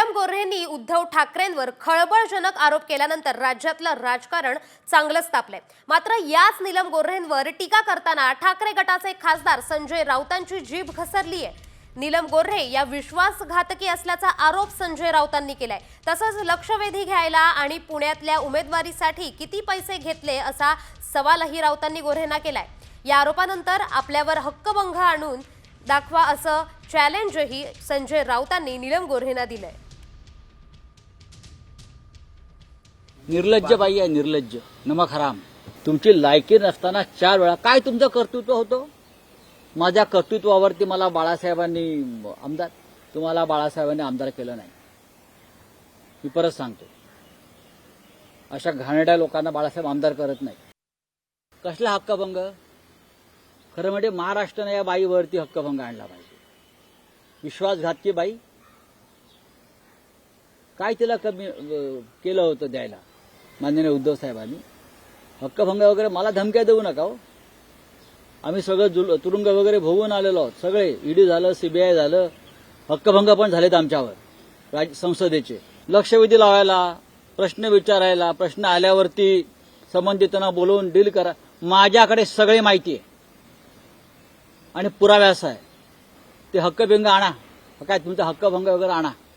नीलम गोऱ्हेंनी उद्धव ठाकरेंवर खळबळजनक आरोप केल्यानंतर राज्यातलं राजकारण चांगलंच तापलंय। मात्र याच नीलम गोऱ्हेंवर टीका करताना ठाकरे गटाचे खासदार संजय राऊतांची जीभ घसरली आहे। नीलम गोऱ्हे या विश्वासघातकी असल्याचा आरोप संजय राऊतांनी केलाय। तसंच लक्षवेधी घ्यायला आणि पुण्यातल्या उमेदवारीसाठी किती पैसे घेतले असा सवालही राऊतांनी गोऱ्हेंना केलाय। या आरोपानंतर आपल्यावर हक्कभंग आणून दाखवा असं चॅलेंजही संजय राऊतांनी नीलम गोऱ्हेंना दिलंय। निर्लज्ज बाई आहे, निर्लज्ज नमक हराम। तुमची लायकी नसताना 4 वेळा काय तुमचं कर्तृत्व होतं? माझ्या कर्तृत्वावरती मला बाळासाहेबांनी आमदार, तुम्हाला बाळासाहेबांनी आमदार केलं नाही। मी परत सांगतो, अशा घाणेरड्या लोकांना बाळासाहेब आमदार करत नाही। कसला हक्कभंग? खरं म्हणजे महाराष्ट्राने या बाईवरती हक्कभंग आणला पाहिजे। विश्वासघातकी बाई, काय तिला कमी केलं होतं द्यायला माननीय उद्धव साहेबांनी? हक्कभंग वगैरे मला धमक्या देऊ नका हो। आम्ही सगळं तुरुंग वगैरे भोगून आलेलो आहोत, सगळे ईडी झालं, सीबीआय झालं, हक्कभंग पण झालेत आमच्यावर संसदेचे। लक्षवेधी लावायला, प्रश्न विचारायला, प्रश्न आल्यावरती संबंधितांना बोलवून डील करा। माझ्याकडे सगळे माहिती आहे आणि पुराव्यास आहे। ते हक्कभंग आणा, काय तुमचा हक्कभंग वगैरे आणा।